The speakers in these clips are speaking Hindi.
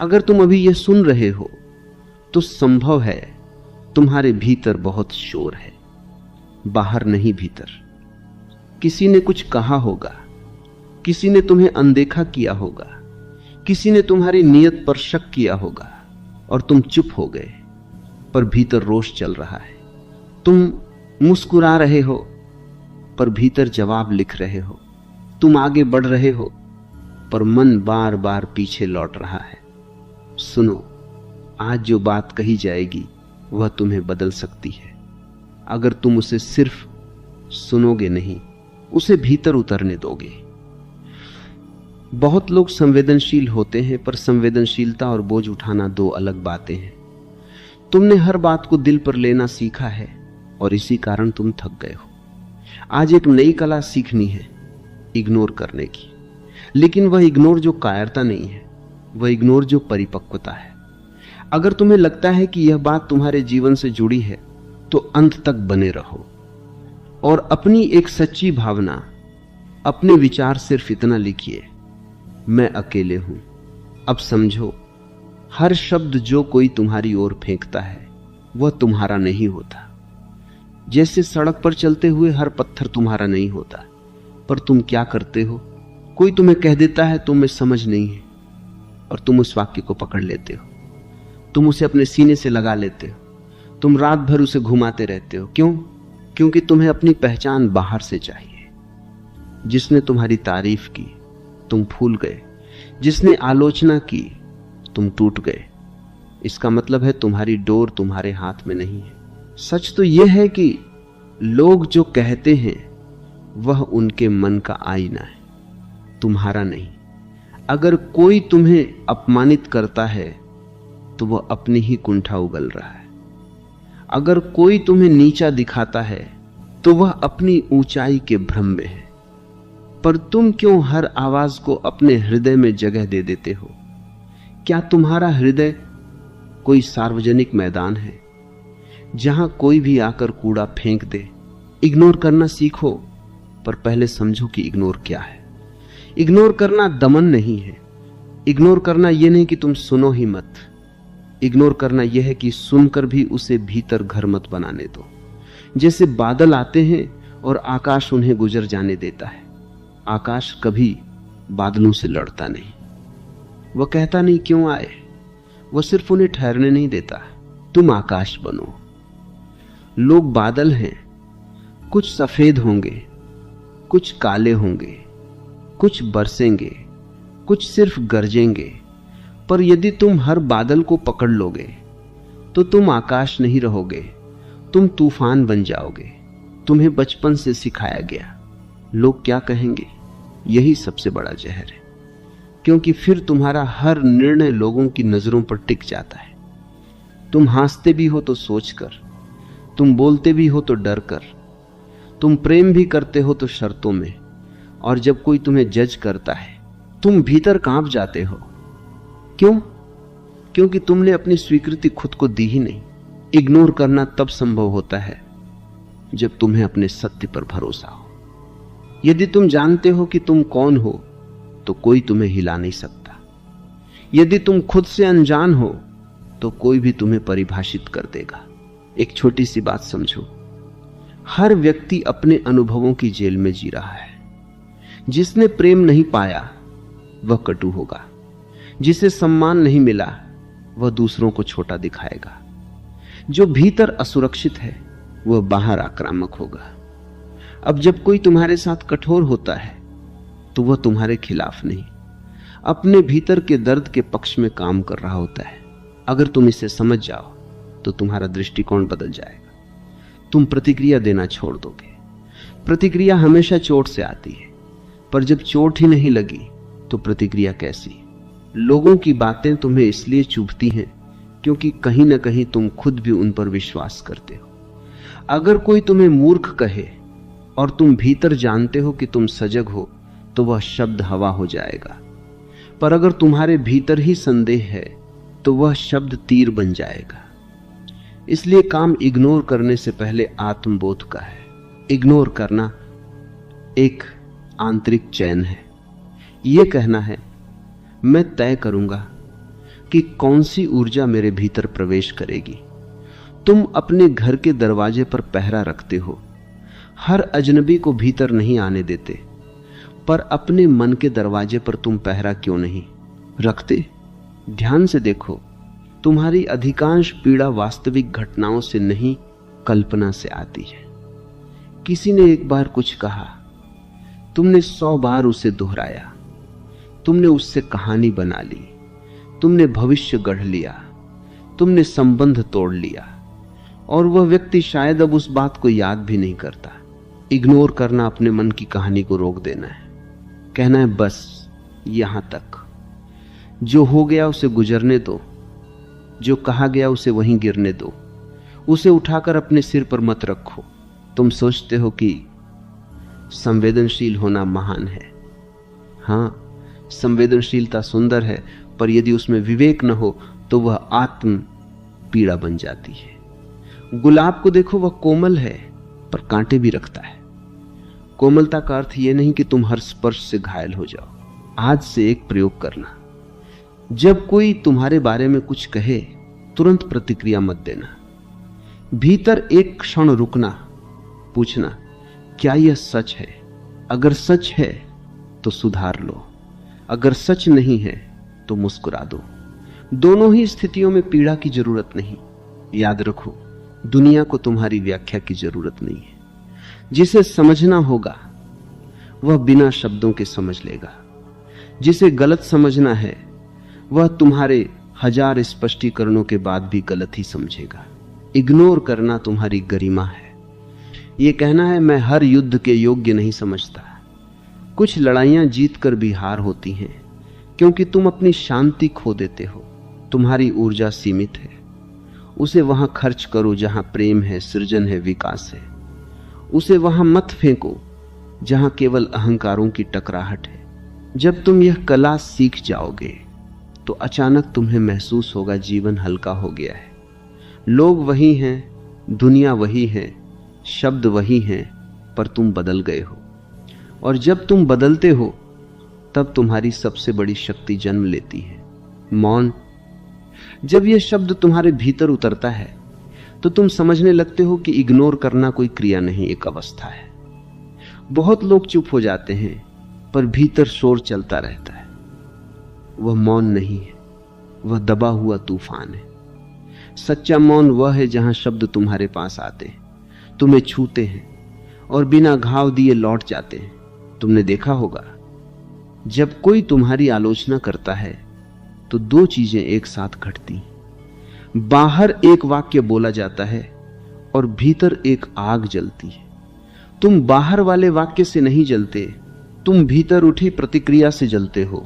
अगर तुम अभी यह सुन रहे हो तो संभव है तुम्हारे भीतर बहुत शोर है, बाहर नहीं भीतर। किसी ने कुछ कहा होगा, किसी ने तुम्हें अनदेखा किया होगा, किसी ने तुम्हारी नीयत पर शक किया होगा और तुम चुप हो गए, पर भीतर रोष चल रहा है। तुम मुस्कुरा रहे हो पर भीतर जवाब लिख रहे हो। तुम आगे बढ़ रहे हो पर मन बार बार पीछे लौट रहा है। सुनो, आज जो बात कही जाएगी वह तुम्हें बदल सकती है, अगर तुम उसे सिर्फ सुनोगे नहीं, उसे भीतर उतरने दोगे। बहुत लोग संवेदनशील होते हैं, पर संवेदनशीलता और बोझ उठाना दो अलग बातें हैं। तुमने हर बात को दिल पर लेना सीखा है और इसी कारण तुम थक गए हो। आज एक नई कला सीखनी है, इग्नोर करने की। लेकिन वह इग्नोर जो कायरता नहीं है, वह इग्नोर जो परिपक्वता है। अगर तुम्हें लगता है कि यह बात तुम्हारे जीवन से जुड़ी है तो अंत तक बने रहो और अपनी एक सच्ची भावना, अपने विचार सिर्फ इतना लिखिए, मैं अकेले हूं। अब समझो, हर शब्द जो कोई तुम्हारी ओर फेंकता है वह तुम्हारा नहीं होता। जैसे सड़क पर चलते हुए हर पत्थर तुम्हारा नहीं होता, पर तुम क्या करते हो, कोई तुम्हें कह देता है तुम्हें समझ नहीं है और तुम उस वाक्य को पकड़ लेते हो, तुम उसे अपने सीने से लगा लेते हो, तुम रात भर उसे घुमाते रहते हो। क्यों? क्योंकि तुम्हें अपनी पहचान बाहर से चाहिए। जिसने तुम्हारी तारीफ की तुम फूल गए, जिसने आलोचना की तुम टूट गए। इसका मतलब है तुम्हारी डोर तुम्हारे हाथ में नहीं है। सच तो यह है कि लोग जो कहते हैं वह उनके मन का आईना है, तुम्हारा नहीं। अगर कोई तुम्हें अपमानित करता है तो वह अपनी ही कुंठा उगल रहा है। अगर कोई तुम्हें नीचा दिखाता है तो वह अपनी ऊंचाई के भ्रम में है। पर तुम क्यों हर आवाज को अपने हृदय में जगह दे देते हो? क्या तुम्हारा हृदय कोई सार्वजनिक मैदान है जहां कोई भी आकर कूड़ा फेंक दे? इग्नोर करना सीखो, पर पहले समझो कि इग्नोर क्या है। इग्नोर करना दमन नहीं है। इग्नोर करना यह नहीं कि तुम सुनो ही मत। इग्नोर करना यह है कि सुनकर भी उसे भीतर घर मत बनाने दो। जैसे बादल आते हैं और आकाश उन्हें गुजर जाने देता है। आकाश कभी बादलों से लड़ता नहीं, वह कहता नहीं क्यों आए, वह सिर्फ उन्हें ठहरने नहीं देता। तुम आकाश बनो। लोग बादल हैं, कुछ सफेद होंगे, कुछ काले होंगे, कुछ बरसेंगे, कुछ सिर्फ गरजेंगे। पर यदि तुम हर बादल को पकड़ लोगे तो तुम आकाश नहीं रहोगे, तुम तूफान बन जाओगे। तुम्हें बचपन से सिखाया गया, लोग क्या कहेंगे, यही सबसे बड़ा जहर है। क्योंकि फिर तुम्हारा हर निर्णय लोगों की नजरों पर टिक जाता है। तुम हंसते भी हो तो सोचकर, तुम बोलते भी हो तो डर कर, तुम प्रेम भी करते हो तो शर्तों में, और जब कोई तुम्हें जज करता है तुम भीतर कांप जाते हो। क्यों? क्योंकि तुमने अपनी स्वीकृति खुद को दी ही नहीं। इग्नोर करना तब संभव होता है जब तुम्हें अपने सत्य पर भरोसा हो। यदि तुम जानते हो कि तुम कौन हो तो कोई तुम्हें हिला नहीं सकता। यदि तुम खुद से अनजान हो तो कोई भी तुम्हें परिभाषित कर देगा। एक छोटी सी बात समझो, हर व्यक्ति अपने अनुभवों की जेल में जी रहा है। जिसने प्रेम नहीं पाया वह कटु होगा, जिसे सम्मान नहीं मिला वह दूसरों को छोटा दिखाएगा, जो भीतर असुरक्षित है वह बाहर आक्रामक होगा। अब जब कोई तुम्हारे साथ कठोर होता है तो वह तुम्हारे खिलाफ नहीं, अपने भीतर के दर्द के पक्ष में काम कर रहा होता है। अगर तुम इसे समझ जाओ तो तुम्हारा दृष्टिकोण बदल जाएगा। तुम प्रतिक्रिया देना छोड़ दोगे। प्रतिक्रिया हमेशा चोट से आती है, पर जब चोट ही नहीं लगी तो प्रतिक्रिया कैसी? लोगों की बातें तुम्हें इसलिए चुभती हैं क्योंकि कहीं ना कहीं तुम खुद भी उन पर विश्वास करते हो। अगर कोई तुम्हें मूर्ख कहे और तुम भीतर जानते हो कि तुम सजग हो तो वह शब्द हवा हो जाएगा। पर अगर तुम्हारे भीतर ही संदेह है तो वह शब्द तीर बन जाएगा। इसलिए काम इग्नोर करने से पहले आत्मबोध का है। इग्नोर करना एक आंतरिक चयन है। यह कहना है मैं तय करूंगा कि कौन सी ऊर्जा मेरे भीतर प्रवेश करेगी। तुम अपने घर के दरवाजे पर पहरा रखते हो, हर अजनबी को भीतर नहीं आने देते, पर अपने मन के दरवाजे पर तुम पहरा क्यों नहीं रखते? ध्यान से देखो, तुम्हारी अधिकांश पीड़ा वास्तविक घटनाओं से नहीं, कल्पना से आती है। किसी ने एक बार कुछ कहा, तुमने 100 बार उसे दोहराया, तुमने उससे कहानी बना ली, तुमने भविष्य गढ़ लिया, तुमने संबंध तोड़ लिया, और वह व्यक्ति शायद अब उस बात को याद भी नहीं करता। इग्नोर करना अपने मन की कहानी को रोक देना है, कहना है बस यहां तक, जो हो गया उसे गुजरने दो, जो कहा गया उसे वहीं गिरने दो, उसे उठाकर अपने सिर पर मत रखो। तुम सोचते हो कि संवेदनशील होना महान है। हां, संवेदनशीलता सुंदर है, पर यदि उसमें विवेक न हो तो वह आत्म पीड़ा बन जाती है। गुलाब को देखो, वह कोमल है पर कांटे भी रखता है। कोमलता का अर्थ यह नहीं कि तुम हर स्पर्श से घायल हो जाओ। आज से एक प्रयोग करना, जब कोई तुम्हारे बारे में कुछ कहे तुरंत प्रतिक्रिया मत देना। भीतर एक क्षण रुकना, पूछना क्या यह सच है? अगर सच है तो सुधार लो, अगर सच नहीं है तो मुस्कुरा दो। दोनों ही स्थितियों में पीड़ा की जरूरत नहीं। याद रखो, दुनिया को तुम्हारी व्याख्या की जरूरत नहीं है। जिसे समझना होगा वह बिना शब्दों के समझ लेगा। जिसे गलत समझना है वह तुम्हारे 1000 स्पष्टीकरणों के बाद भी गलत ही समझेगा। इग्नोर करना तुम्हारी गरिमा है। यह कहना है मैं हर युद्ध के योग्य नहीं समझता। कुछ लड़ाइयां जीतकर भी हार होती हैं, क्योंकि तुम अपनी शांति खो देते हो। तुम्हारी ऊर्जा सीमित है, उसे वहां खर्च करो जहां प्रेम है, सृजन है, विकास है। उसे वहां मत फेंको जहां केवल अहंकारों की टकराहट है। जब तुम यह कला सीख जाओगे तो अचानक तुम्हें महसूस होगा जीवन हल्का हो गया है। लोग वही हैं, दुनिया वही है, शब्द वही हैं, पर तुम बदल गए हो। और जब तुम बदलते हो तब तुम्हारी सबसे बड़ी शक्ति जन्म लेती है, मौन। जब यह शब्द तुम्हारे भीतर उतरता है तो तुम समझने लगते हो कि इग्नोर करना कोई क्रिया नहीं, एक अवस्था है। बहुत लोग चुप हो जाते हैं, पर भीतर शोर चलता रहता है। वह मौन नहीं है, वह दबा हुआ तूफान है। सच्चा मौन वह है जहां शब्द तुम्हारे पास आते हैं, तुम्हें छूते हैं और बिना घाव दिए लौट जाते हैं। तुमने देखा होगा, जब कोई तुम्हारी आलोचना करता है तो 2 चीजें एक साथ घटती। बाहर एक वाक्य बोला जाता है और भीतर एक आग जलती है। तुम बाहर वाले वाक्य से नहीं जलते, तुम भीतर उठी प्रतिक्रिया से जलते हो।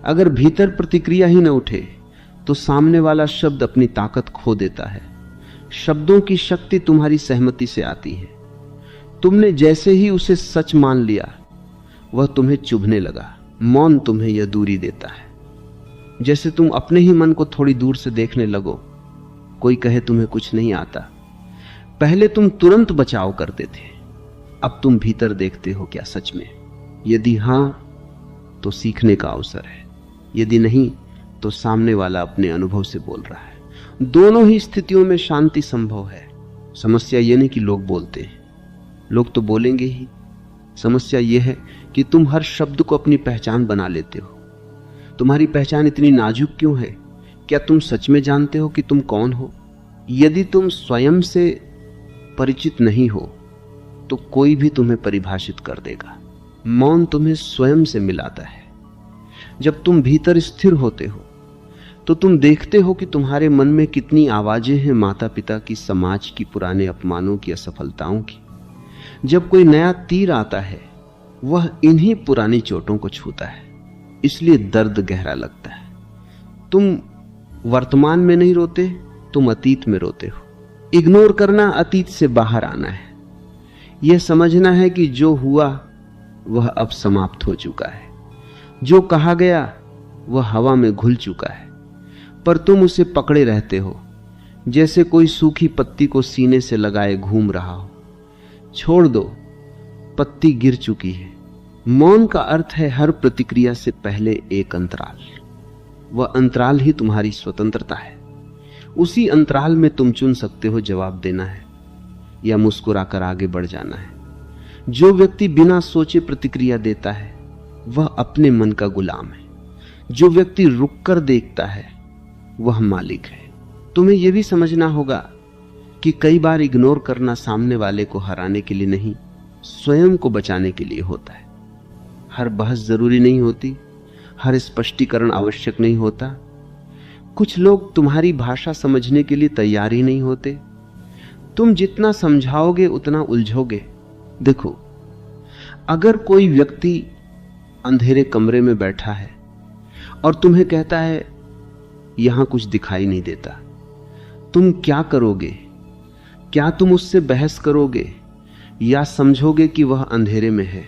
अगर भीतर प्रतिक्रिया ही न उठे तो सामने वाला शब्द अपनी ताकत खो देता है। शब्दों की शक्ति तुम्हारी सहमति से आती है। तुमने जैसे ही उसे सच मान लिया, वह तुम्हें चुभने लगा। मौन तुम्हें यह दूरी देता है, जैसे तुम अपने ही मन को थोड़ी दूर से देखने लगो। कोई कहे तुम्हें कुछ नहीं आता, पहले तुम तुरंत बचाव करते थे, अब तुम भीतर देखते हो क्या सच में? यदि हां तो सीखने का अवसर है, यदि नहीं तो सामने वाला अपने अनुभव से बोल रहा है। दोनों ही स्थितियों में शांति संभव है। समस्या यह नहीं कि लोग बोलते हैं, लोग तो बोलेंगे ही। समस्या यह है कि तुम हर शब्द को अपनी पहचान बना लेते हो। तुम्हारी पहचान इतनी नाजुक क्यों है? क्या तुम सच में जानते हो कि तुम कौन हो? यदि तुम स्वयं से परिचित नहीं हो तो कोई भी तुम्हें परिभाषित कर देगा। मौन तुम्हें स्वयं से मिलाता है। जब तुम भीतर स्थिर होते हो तो तुम देखते हो कि तुम्हारे मन में कितनी आवाजें हैं, माता पिता की, समाज की, पुराने अपमानों की, असफलताओं की। जब कोई नया तीर आता है वह इन्हीं पुरानी चोटों को छूता है, इसलिए दर्द गहरा लगता है। तुम वर्तमान में नहीं रोते, तुम अतीत में रोते हो। इग्नोर करना अतीत से बाहर आना है। यह समझना है कि जो हुआ वह अब समाप्त हो चुका है। जो कहा गया वह हवा में घुल चुका है, पर तुम उसे पकड़े रहते हो, जैसे कोई सूखी पत्ती को सीने से लगाए घूम रहा हो। छोड़ दो, पत्ती गिर चुकी है। मौन का अर्थ है हर प्रतिक्रिया से पहले एक अंतराल। वह अंतराल ही तुम्हारी स्वतंत्रता है। उसी अंतराल में तुम चुन सकते हो जवाब देना है या मुस्कुराकर आगे बढ़ जाना है। जो व्यक्ति बिना सोचे प्रतिक्रिया देता है वह अपने मन का गुलाम है। जो व्यक्ति रुककर देखता है वह मालिक है। तुम्हें यह भी समझना होगा कि कई बार इग्नोर करना सामने वाले को हराने के लिए नहीं, स्वयं को बचाने के लिए होता है। हर बहस जरूरी नहीं होती, हर स्पष्टीकरण आवश्यक नहीं होता। कुछ लोग तुम्हारी भाषा समझने के लिए तैयार ही नहीं होते। तुम जितना समझाओगे उतना उलझोगे। देखो, अगर कोई व्यक्ति अंधेरे कमरे में बैठा है और तुम्हें कहता है यहां कुछ दिखाई नहीं देता, तुम क्या करोगे? क्या तुम उससे बहस करोगे या समझोगे कि वह अंधेरे में है?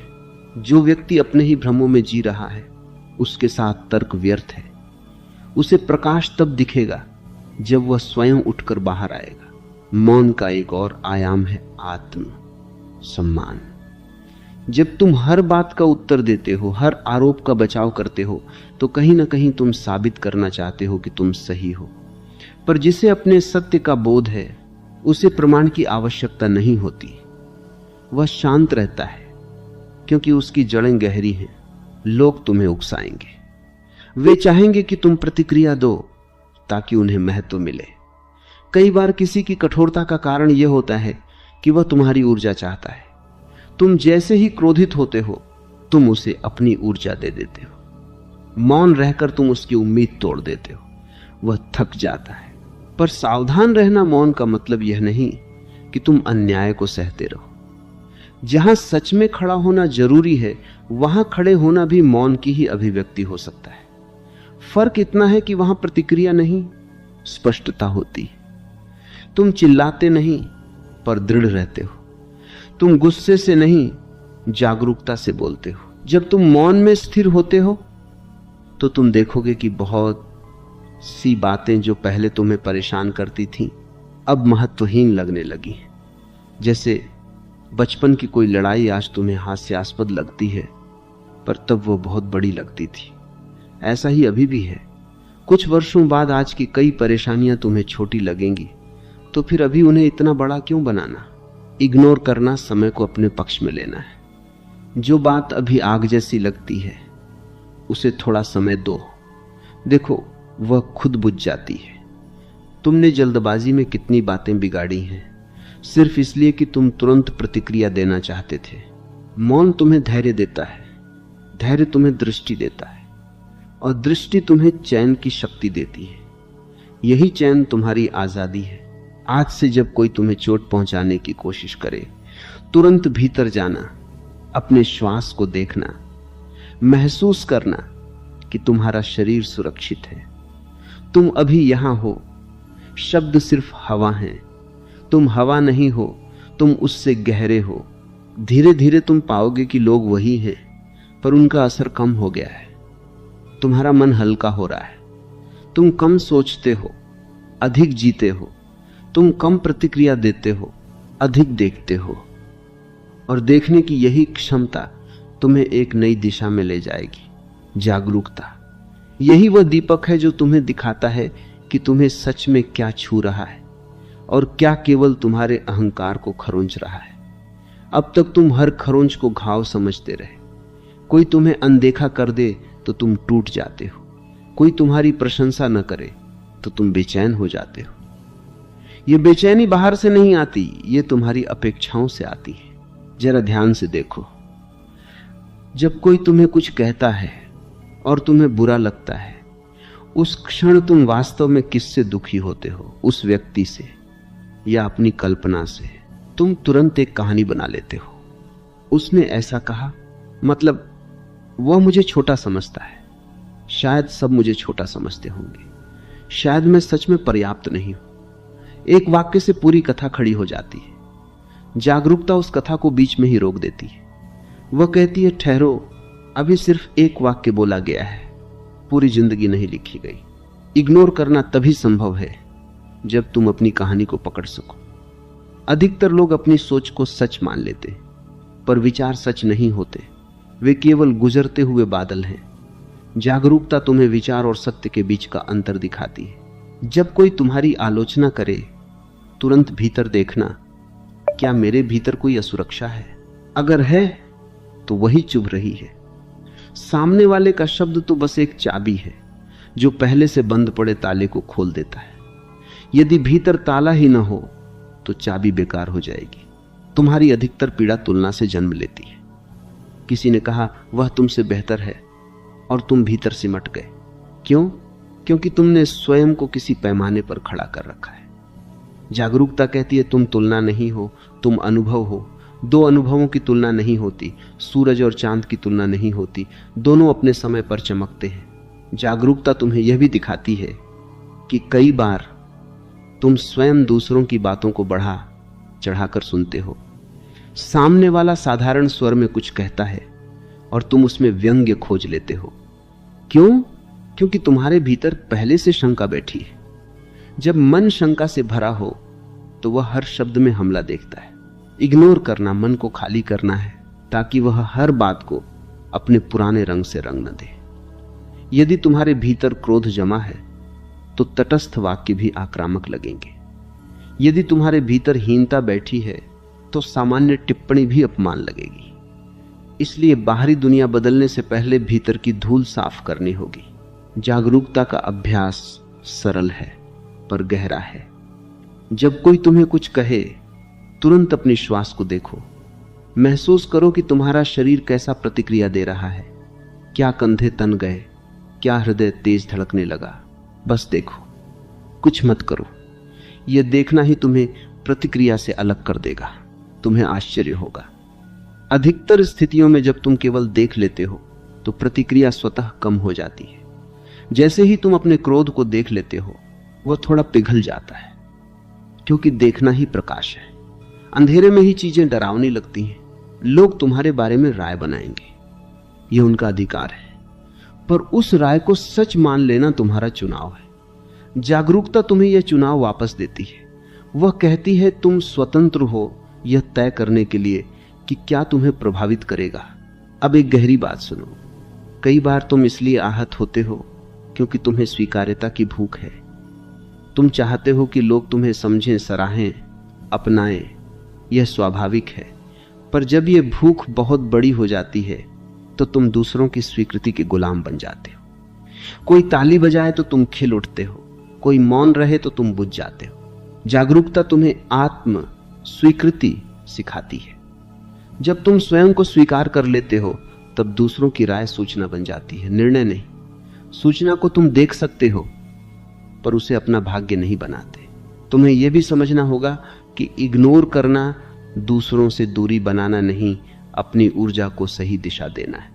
जो व्यक्ति अपने ही भ्रमों में जी रहा है उसके साथ तर्क व्यर्थ है। उसे प्रकाश तब दिखेगा जब वह स्वयं उठकर बाहर आएगा। मौन का एक और आयाम है आत्म सम्मान। जब तुम हर बात का उत्तर देते हो, हर आरोप का बचाव करते हो, तो कहीं ना कहीं तुम साबित करना चाहते हो कि तुम सही हो। पर जिसे अपने सत्य का बोध है उसे प्रमाण की आवश्यकता नहीं होती। वह शांत रहता है क्योंकि उसकी जड़ें गहरी हैं। लोग तुम्हें उकसाएंगे, वे चाहेंगे कि तुम प्रतिक्रिया दो ताकि उन्हें महत्व मिले। कई बार किसी की कठोरता का कारण यह होता है कि वह तुम्हारी ऊर्जा चाहता है। तुम जैसे ही क्रोधित होते हो तुम उसे अपनी ऊर्जा दे देते हो। मौन रहकर तुम उसकी उम्मीद तोड़ देते हो, वह थक जाता है। पर सावधान रहना मौन का मतलब यह नहीं कि तुम अन्याय को सहते रहो। जहां सच में खड़ा होना जरूरी है वहां खड़े होना भी मौन की ही अभिव्यक्ति हो सकता है। फर्क इतना है कि वहां प्रतिक्रिया नहीं, स्पष्टता होती। तुम चिल्लाते नहीं पर दृढ़ रहते हो। तुम गुस्से से नहीं, जागरूकता से बोलते हो। जब तुम मौन में स्थिर होते हो तो तुम देखोगे कि बहुत सी बातें जो पहले तुम्हें परेशान करती थीं अब महत्वहीन लगने लगी। जैसे बचपन की कोई लड़ाई आज तुम्हें हास्यास्पद लगती है पर तब वो बहुत बड़ी लगती थी। ऐसा ही अभी भी है। कुछ वर्षों बाद आज की कई परेशानियां तुम्हें छोटी लगेंगी, तो फिर अभी उन्हें इतना बड़ा क्यों बनाना? इग्नोर करना समय को अपने पक्ष में लेना है। जो बात अभी आग जैसी लगती है उसे थोड़ा समय दो, देखो वह खुद बुझ जाती है। तुमने जल्दबाजी में कितनी बातें बिगाड़ी हैं सिर्फ इसलिए कि तुम तुरंत प्रतिक्रिया देना चाहते थे। मौन तुम्हें धैर्य देता है, धैर्य तुम्हें दृष्टि देता है और दृष्टि तुम्हें चैन की शक्ति देती है। यही चैन तुम्हारी आजादी है। आज से जब कोई तुम्हें चोट पहुंचाने की कोशिश करे, तुरंत भीतर जाना, अपने श्वास को देखना, महसूस करना कि तुम्हारा शरीर सुरक्षित है। तुम अभी यहां हो, शब्द सिर्फ हवा हैं, तुम हवा नहीं हो, तुम उससे गहरे हो। धीरे धीरे तुम पाओगे कि लोग वही हैं पर उनका असर कम हो गया है। तुम्हारा मन हल्का हो रहा है, तुम कम सोचते हो, अधिक जीते हो, तुम कम प्रतिक्रिया देते हो, अधिक देखते हो। और देखने की यही क्षमता तुम्हें एक नई दिशा में ले जाएगी, जागरूकता। यही वह दीपक है जो तुम्हें दिखाता है कि तुम्हें सच में क्या छू रहा है और क्या केवल तुम्हारे अहंकार को खरोंच रहा है। अब तक तुम हर खरोंच को घाव समझते रहे। कोई तुम्हें अनदेखा कर दे तो तुम टूट जाते हो, कोई तुम्हारी प्रशंसा न करे तो तुम बेचैन हो जाते हो। यह बेचैनी बाहर से नहीं आती, ये तुम्हारी अपेक्षाओं से आती है। जरा ध्यान से देखो, जब कोई तुम्हें कुछ कहता है और तुम्हें बुरा लगता है, उस क्षण तुम वास्तव में किससे दुखी होते हो? उस व्यक्ति से या अपनी कल्पना से? तुम तुरंत एक कहानी बना लेते हो। उसने ऐसा कहा, मतलब वह मुझे छोटा समझता है, शायद सब मुझे छोटा समझते होंगे, शायद मैं सच में पर्याप्त नहीं हूं। एक वाक्य से पूरी कथा खड़ी हो जाती है। जागरूकता उस कथा को बीच में ही रोक देती है। वह कहती है, ठहरो, अभी सिर्फ एक वाक्य बोला गया है, पूरी जिंदगी नहीं लिखी गई। इग्नोर करना तभी संभव है जब तुम अपनी कहानी को पकड़ सको। अधिकतर लोग अपनी सोच को सच मान लेते, पर विचार सच नहीं होते, वे केवल गुजरते हुए बादल हैं। जागरूकता तुम्हें विचार और सत्य के बीच का अंतर दिखाती है। जब कोई तुम्हारी आलोचना करे, तुरंत भीतर देखना, क्या मेरे भीतर कोई असुरक्षा है? अगर है तो वही चुभ रही है। सामने वाले का शब्द तो बस एक चाबी है जो पहले से बंद पड़े ताले को खोल देता है। यदि भीतर ताला ही ना हो तो चाबी बेकार हो जाएगी। तुम्हारी अधिकतर पीड़ा तुलना से जन्म लेती है। किसी ने कहा वह तुमसे बेहतर है और तुम भीतर सिमट गए। क्यों? क्योंकि तुमने स्वयं को किसी पैमाने पर खड़ा कर रखा है। जागरूकता कहती है तुम तुलना नहीं हो, तुम अनुभव हो। दो अनुभवों की तुलना नहीं होती, सूरज और चांद की तुलना नहीं होती, दोनों अपने समय पर चमकते हैं। जागरूकता तुम्हें यह भी दिखाती है कि कई बार तुम स्वयं दूसरों की बातों को बढ़ा चढ़ाकर सुनते हो। सामने वाला साधारण स्वर में कुछ कहता है और तुम उसमें व्यंग्य खोज लेते हो। क्यों? क्योंकि तुम्हारे भीतर पहले से शंका बैठी है। जब मन शंका से भरा हो तो वह हर शब्द में हमला देखता है। इग्नोर करना मन को खाली करना है ताकि वह हर बात को अपने पुराने रंग से रंग न दे। यदि तुम्हारे भीतर क्रोध जमा है तो तटस्थ वाक्य भी आक्रामक लगेंगे। यदि तुम्हारे भीतर हीनता बैठी है तो सामान्य टिप्पणी भी अपमान लगेगी। इसलिए बाहरी दुनिया बदलने से पहले भीतर की धूल साफ करनी होगी। जागरूकता का अभ्यास सरल है पर गहरा है। जब कोई तुम्हें कुछ कहे, तुरंत अपनी श्वास को देखो। महसूस करो कि तुम्हारा शरीर कैसा प्रतिक्रिया दे रहा है। क्या कंधे तन गए? क्या हृदय तेज धड़कने लगा? बस देखो, कुछ मत करो। यह देखना ही तुम्हें प्रतिक्रिया से अलग कर देगा। तुम्हें आश्चर्य होगा। अधिकतर स्थितियों में जब तुम केवल देख लेते हो तो प्रतिक्रिया स्वतः कम हो जाती है। जैसे ही तुम अपने क्रोध को देख लेते हो वह थोड़ा पिघल जाता है, क्योंकि देखना ही प्रकाश है। अंधेरे में ही चीजें डरावनी लगती हैं। लोग तुम्हारे बारे में राय बनाएंगे, यह उनका अधिकार है, पर उस राय को सच मान लेना तुम्हारा चुनाव है। जागरूकता तुम्हें यह चुनाव वापस देती है। वह कहती है तुम स्वतंत्र हो यह तय करने के लिए कि क्या तुम्हें प्रभावित करेगा। अब एक गहरी बात सुनो। कई बार तुम इसलिए आहत होते हो क्योंकि तुम्हें स्वीकार्यता की भूख है। तुम चाहते हो कि लोग तुम्हें समझें, सराहें, अपनाएं। यह स्वाभाविक है, पर जब यह भूख बहुत बड़ी हो जाती है तो तुम दूसरों की स्वीकृति के गुलाम बन जाते हो। कोई ताली बजाए तो तुम खिल उठते हो, कोई मौन रहे तो तुम बुझ जाते हो। जागरूकता तुम्हें आत्म स्वीकृति सिखाती है। जब तुम स्वयं को स्वीकार कर लेते हो तब दूसरों की राय सूचना बन जाती है, निर्णय नहीं। सूचना को तुम देख सकते हो पर उसे अपना भाग्य नहीं बनाते। तुम्हें यह भी समझना होगा कि इग्नोर करना दूसरों से दूरी बनाना नहीं, अपनी ऊर्जा को सही दिशा देना है।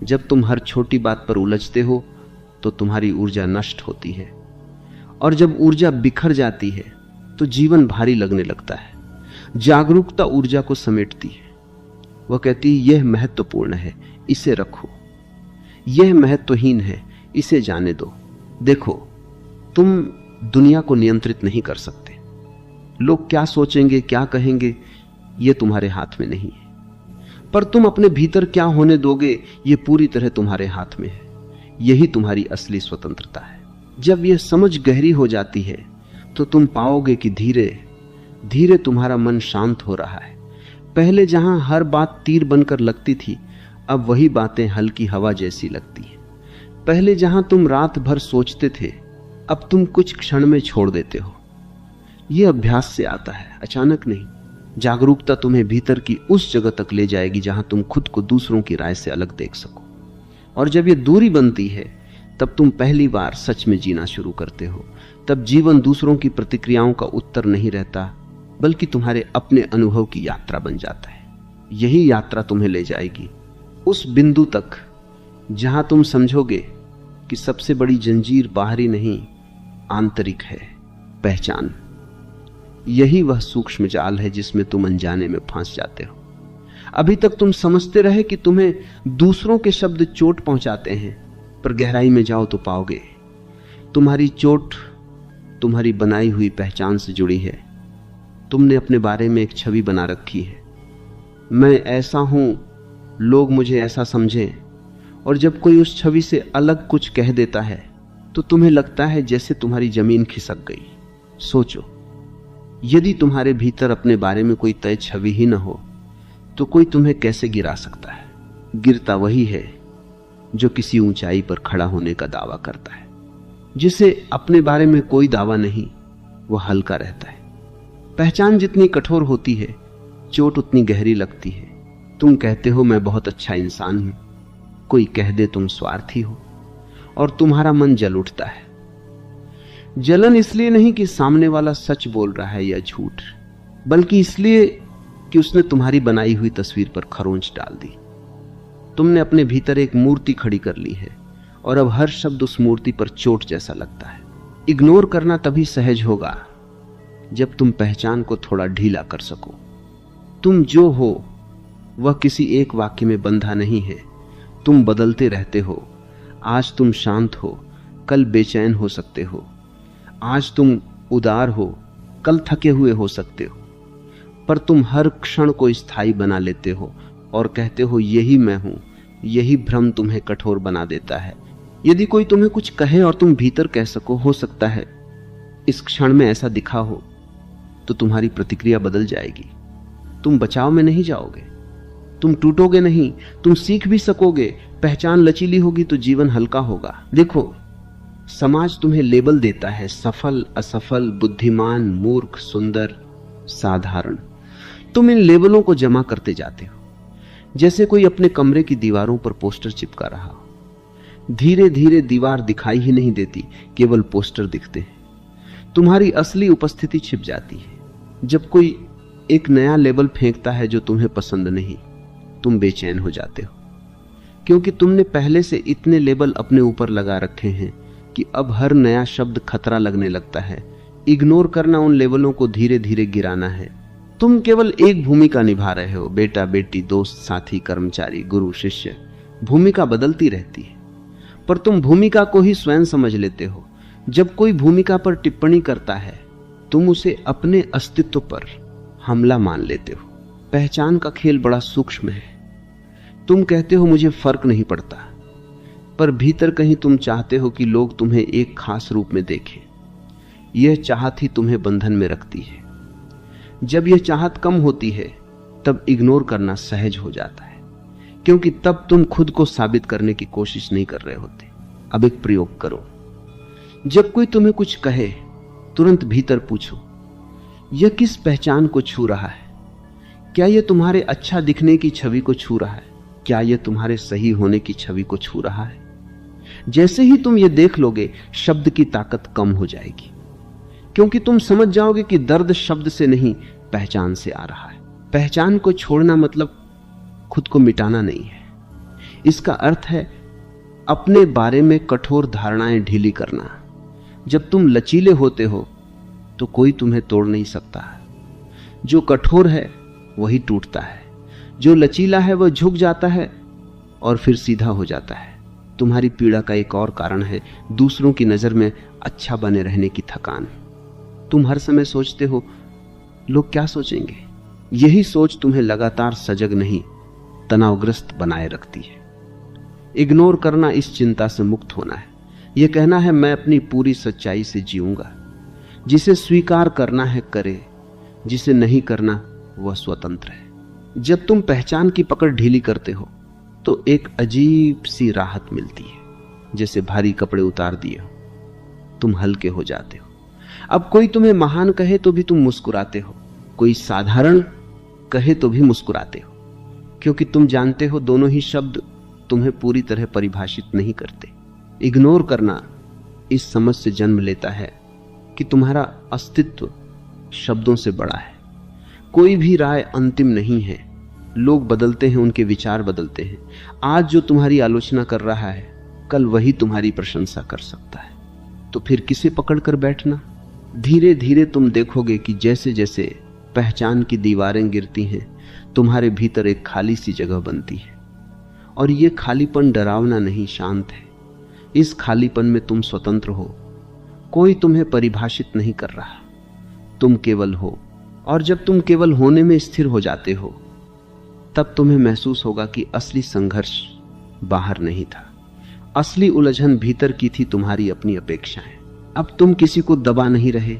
जब तुम हर छोटी बात पर उलझते हो तो तुम्हारी ऊर्जा नष्ट होती है, और जब ऊर्जा बिखर जाती है तो जीवन भारी लगने लगता है। जागरूकता ऊर्जा को समेटती है। वह कहती है यह महत्वपूर्ण है, इसे रखो। यह महत्वहीन है, इसे जाने दो। देखो, तुम दुनिया को नियंत्रित नहीं कर सकते। लोग क्या सोचेंगे, क्या कहेंगे, यह तुम्हारे हाथ में नहीं है, पर तुम अपने भीतर क्या होने दोगे यह पूरी तरह तुम्हारे हाथ में है। यही तुम्हारी असली स्वतंत्रता है। जब यह समझ गहरी हो जाती है तो तुम पाओगे कि धीरे धीरे तुम्हारा मन शांत हो रहा है। पहले जहां हर बात तीर बनकर लगती थी, अब वही बातें हल्की हवा जैसी लगती हैं। पहले जहां तुम रात भर सोचते थे, अब तुम कुछ क्षण में छोड़ देते हो। यह अभ्यास से आता है, अचानक नहीं। जागरूकता तुम्हें भीतर की उस जगह तक ले जाएगी जहां तुम खुद को दूसरों की राय से अलग देख सको। और जब यह दूरी बनती है तब तुम पहली बार सच में जीना शुरू करते हो। तब जीवन दूसरों की प्रतिक्रियाओं का उत्तर नहीं रहता, बल्कि तुम्हारे अपने अनुभव की यात्रा बन जाता है। यही यात्रा तुम्हें ले जाएगी उस बिंदु तक जहां तुम समझोगे कि सबसे बड़ी जंजीर बाहरी नहीं, आंतरिक है, पहचान। यही वह सूक्ष्म जाल है जिसमें तुम अनजाने में फंस जाते हो। अभी तक तुम समझते रहे कि तुम्हें दूसरों के शब्द चोट पहुंचाते हैं, पर गहराई में जाओ तो पाओगे तुम्हारी चोट तुम्हारी बनाई हुई पहचान से जुड़ी है। तुमने अपने बारे में एक छवि बना रखी है, मैं ऐसा हूं, लोग मुझे ऐसा समझें, और जब कोई उस छवि से अलग कुछ कह देता है तो तुम्हें लगता है जैसे तुम्हारी जमीन खिसक गई। सोचो, यदि तुम्हारे भीतर अपने बारे में कोई तय छवि ही न हो तो कोई तुम्हें कैसे गिरा सकता है? गिरता वही है जो किसी ऊंचाई पर खड़ा होने का दावा करता है। जिसे अपने बारे में कोई दावा नहीं, वह हल्का रहता है। पहचान जितनी कठोर होती है, चोट उतनी गहरी लगती है। तुम कहते हो मैं बहुत अच्छा इंसान हूं, कोई कह दे तुम स्वार्थी हो, और तुम्हारा मन जल उठता है। जलन इसलिए नहीं कि सामने वाला सच बोल रहा है या झूठ, बल्कि इसलिए कि उसने तुम्हारी बनाई हुई तस्वीर पर खरोंच डाल दी। तुमने अपने भीतर एक मूर्ति खड़ी कर ली है और अब हर शब्द उस मूर्ति पर चोट जैसा लगता है। इग्नोर करना तभी सहज होगा जब तुम पहचान को थोड़ा ढीला कर सको। तुम जो हो वह किसी एक वाक्य में बंधा नहीं है। तुम बदलते रहते हो। आज तुम शांत हो, कल बेचैन हो सकते हो। आज तुम उदार हो, कल थके हुए हो सकते हो। पर तुम हर क्षण को स्थायी बना लेते हो और कहते हो यही मैं हूं। यही भ्रम तुम्हें कठोर बना देता है। यदि कोई तुम्हें कुछ कहे और तुम भीतर कह सको, हो सकता है इस क्षण में ऐसा दिखा हो, तो तुम्हारी प्रतिक्रिया बदल जाएगी। तुम बचाव में नहीं जाओगे, तुम टूटोगे नहीं, तुम सीख भी सकोगे। पहचान लचीली होगी तो जीवन हल्का होगा। देखो, समाज तुम्हें लेबल देता है, सफल, असफल, बुद्धिमान, मूर्ख, सुंदर, साधारण। तुम इन लेबलों को जमा करते जाते हो, जैसे कोई अपने कमरे की दीवारों पर पोस्टर चिपका रहा हो। धीरे धीरे दीवार दिखाई ही नहीं देती, केवल पोस्टर दिखते हैं। तुम्हारी असली उपस्थिति छिप जाती है। जब कोई एक नया लेबल फेंकता है जो तुम्हें पसंद नहीं, तुम बेचैन हो जाते हो, क्योंकि तुमने पहले से इतने लेबल अपने ऊपर लगा रखे हैं कि अब हर नया शब्द खतरा लगने लगता है। इग्नोर करना उन लेबलों को धीरे धीरे गिराना है। तुम केवल एक भूमिका निभा रहे हो, बेटा बेटी, दोस्त साथी, कर्मचारी, गुरु शिष्य। भूमिका बदलती रहती है, पर तुम भूमिका को ही स्वयं समझ लेते हो। जब कोई भूमिका पर टिप्पणी करता है, तुम उसे अपने अस्तित्व पर हमला मान लेते हो। पहचान का खेल बड़ा सूक्ष्म है। तुम कहते हो मुझे फर्क नहीं पड़ता, पर भीतर कहीं तुम चाहते हो कि लोग तुम्हें एक खास रूप में देखें। यह चाहत ही तुम्हें बंधन में रखती है। जब यह चाहत कम होती है, तब इग्नोर करना सहज हो जाता है, क्योंकि तब तुम खुद को साबित करने की कोशिश नहीं कर रहे होते। अब एक प्रयोग करो। जब कोई तुम्हें कुछ कहे, तुरंत भीतर पूछो, यह किस पहचान को छू रहा है? क्या यह तुम्हारे अच्छा दिखने की छवि को छू रहा है? क्या यह तुम्हारे सही होने की छवि को छू रहा है? जैसे ही तुम ये देख लोगे, शब्द की ताकत कम हो जाएगी, क्योंकि तुम समझ जाओगे कि दर्द शब्द से नहीं, पहचान से आ रहा है। पहचान को छोड़ना मतलब खुद को मिटाना नहीं है। इसका अर्थ है अपने बारे में कठोर धारणाएं ढीली करना। जब तुम लचीले होते हो तो कोई तुम्हें तोड़ नहीं सकता। जो कठोर है वही टूटता है, जो लचीला है वह झुक जाता है और फिर सीधा हो जाता है। तुम्हारी पीड़ा का एक और कारण है दूसरों की नजर में अच्छा बने रहने की थकान। तुम हर समय सोचते हो लोग क्या सोचेंगे। यही सोच तुम्हें लगातार सजग नहीं, तनावग्रस्त बनाए रखती है। इग्नोर करना इस चिंता से मुक्त होना है। यह कहना है मैं अपनी पूरी सच्चाई से जीऊंगा। जिसे स्वीकार करना है करे, जिसे नहीं करना वह स्वतंत्र है। जब तुम पहचान की पकड़ ढीली करते हो तो एक अजीब सी राहत मिलती है, जैसे भारी कपड़े उतार दिए हो, तुम हल्के हो जाते हो। अब कोई तुम्हें महान कहे तो भी तुम मुस्कुराते हो, कोई साधारण कहे तो भी मुस्कुराते हो, क्योंकि तुम जानते हो दोनों ही शब्द तुम्हें पूरी तरह परिभाषित नहीं करते। इग्नोर करना इस समझ से जन्म लेता है कि तुम्हारा अस्तित्व शब्दों से बड़ा है। कोई भी राय अंतिम नहीं है। लोग बदलते हैं, उनके विचार बदलते हैं। आज जो तुम्हारी आलोचना कर रहा है, कल वही तुम्हारी प्रशंसा कर सकता है। तो फिर किसे पकड़कर बैठना? धीरे धीरे तुम देखोगे कि जैसे जैसे पहचान की दीवारें गिरती हैं, तुम्हारे भीतर एक खाली सी जगह बनती है। और ये खालीपन डरावना नहीं, शांत है। इस खालीपन में तुम स्वतंत्र हो। कोई तुम्हें परिभाषित नहीं कर रहा, तुम केवल हो। और जब तुम केवल होने में स्थिर हो जाते हो, तब तुम्हें महसूस होगा कि असली संघर्ष बाहर नहीं था। असली उलझन भीतर की थी, तुम्हारी अपनी अपेक्षाएं। अब तुम किसी को दबा नहीं रहे,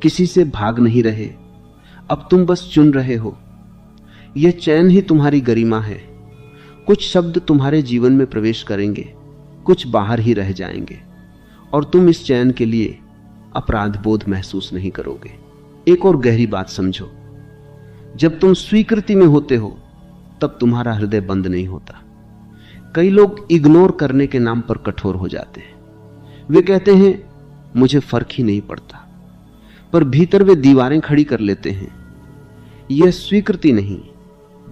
किसी से भाग नहीं रहे, अब तुम बस चुन रहे हो। यह चैन ही तुम्हारी गरिमा है। कुछ शब्द तुम्हारे जीवन में प्रवेश करेंगे, कुछ बाहर ही रह जाएंगे, और तुम इस चैन के लिए अपराध बोध महसूस नहीं करोगे। एक और गहरी बात समझो, जब तुम स्वीकृति में होते हो तब तुम्हारा हृदय बंद नहीं होता। कई लोग इग्नोर करने के नाम पर कठोर हो जाते हैं। वे कहते हैं मुझे फर्क ही नहीं पड़ता, पर भीतर वे दीवारें खड़ी कर लेते हैं। यह स्वीकृति नहीं,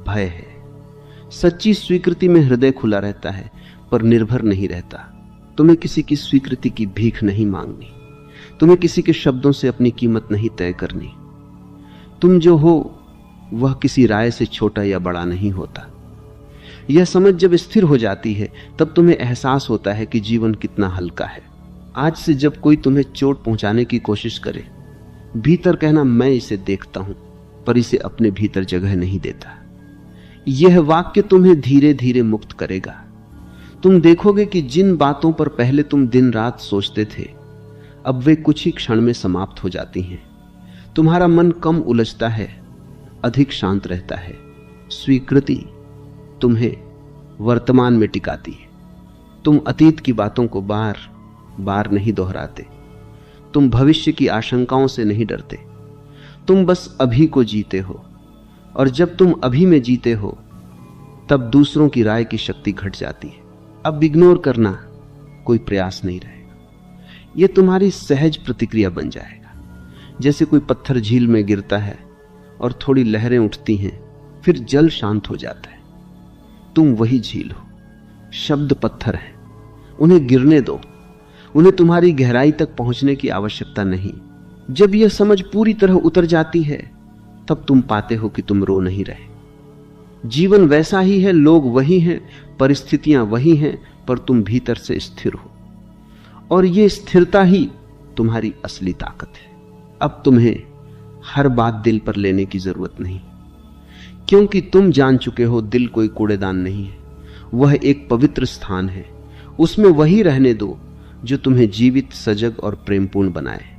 भय है। सच्ची स्वीकृति में हृदय खुला रहता है, पर निर्भर नहीं रहता। तुम्हें किसी की स्वीकृति की भीख नहीं मांगनी, तुम्हें किसी के शब्दों से अपनी कीमत नहीं तय करनी। तुम जो हो वह किसी राय से छोटा या बड़ा नहीं होता। यह समझ जब स्थिर हो जाती है तब तुम्हें एहसास होता है कि जीवन कितना हल्का है। आज से जब कोई तुम्हें चोट पहुंचाने की कोशिश करे, भीतर कहना मैं इसे देखता हूं, पर इसे अपने भीतर जगह नहीं देता। यह वाक्य तुम्हें धीरे धीरे मुक्त करेगा। तुम देखोगे कि जिन बातों पर पहले तुम दिन रात सोचते थे, अब वे कुछ ही क्षण में समाप्त हो जाती हैं। तुम्हारा मन कम उलझता है, अधिक शांत रहता है। स्वीकृति तुम्हें वर्तमान में टिकाती है। तुम अतीत की बातों को बार बार नहीं दोहराते, तुम भविष्य की आशंकाओं से नहीं डरते। तुम बस अभी को जीते हो, और जब तुम अभी में जीते हो तब दूसरों की राय की शक्ति घट जाती है। अब इग्नोर करना कोई प्रयास नहीं रहेगा, यह तुम्हारी सहज प्रतिक्रिया बन जाएगा। जैसे कोई पत्थर झील में गिरता है और थोड़ी लहरें उठती हैं, फिर जल शांत हो जाता है। तुम वही झील हो। शब्द पत्थर हैं, उन्हें गिरने दो। उन्हें तुम्हारी गहराई तक पहुंचने की आवश्यकता नहीं। जब यह समझ पूरी तरह उतर जाती है तब तुम पाते हो कि तुम रो नहीं रहे। जीवन वैसा ही है, लोग वही हैं, परिस्थितियां वही हैं, पर तुम भीतर से स्थिर हो, और यह स्थिरता ही तुम्हारी असली ताकत है। अब तुम्हें हर बात दिल पर लेने की जरूरत नहीं, क्योंकि तुम जान चुके हो दिल कोई कूड़ेदान नहीं है। वह एक पवित्र स्थान है। उसमें वही रहने दो जो तुम्हें जीवित, सजग और प्रेमपूर्ण बनाए।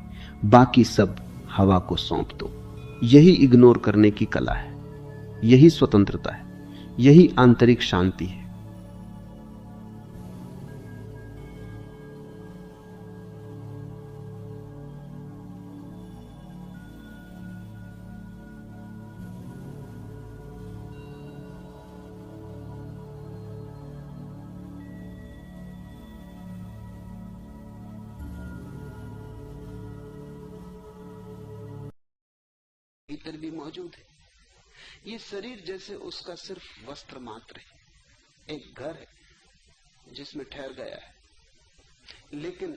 बाकी सब हवा को सौंप दो। यही इग्नोर करने की कला है, यही स्वतंत्रता है, यही आंतरिक शांति है। भीतर भी मौजूद है। ये शरीर जैसे उसका सिर्फ वस्त्र मात्र है, एक घर है जिसमें ठहर गया है। लेकिन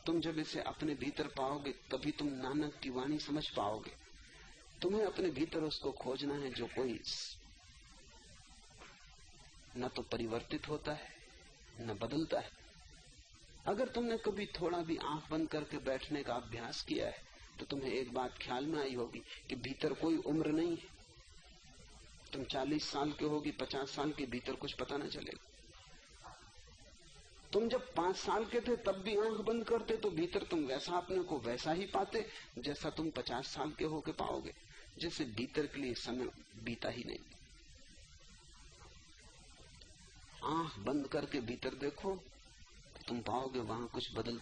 तुम जब इसे अपने भीतर पाओगे तभी तुम नानक की वाणी समझ पाओगे। तुम्हें अपने भीतर उसको खोजना है जो कोई न तो परिवर्तित होता है न बदलता है। अगर तुमने कभी थोड़ा भी आंख बंद करके बैठने का अभ्यास किया है तो तुम्हें एक बात ख्याल में आई होगी कि भीतर कोई उम्र नहीं है। तुम 40 साल के होगी, 50 साल के, भीतर कुछ पता न चलेगा। तुम जब 5 साल के थे तब भी आंख बंद करते तो भीतर तुम वैसा अपने को वैसा ही पाते जैसा तुम 50 साल के होके पाओगे। जैसे भीतर के लिए समय बीता ही नहीं। आंख बंद करके भीतर देखो तो तुम पाओगे वहां कुछ बदल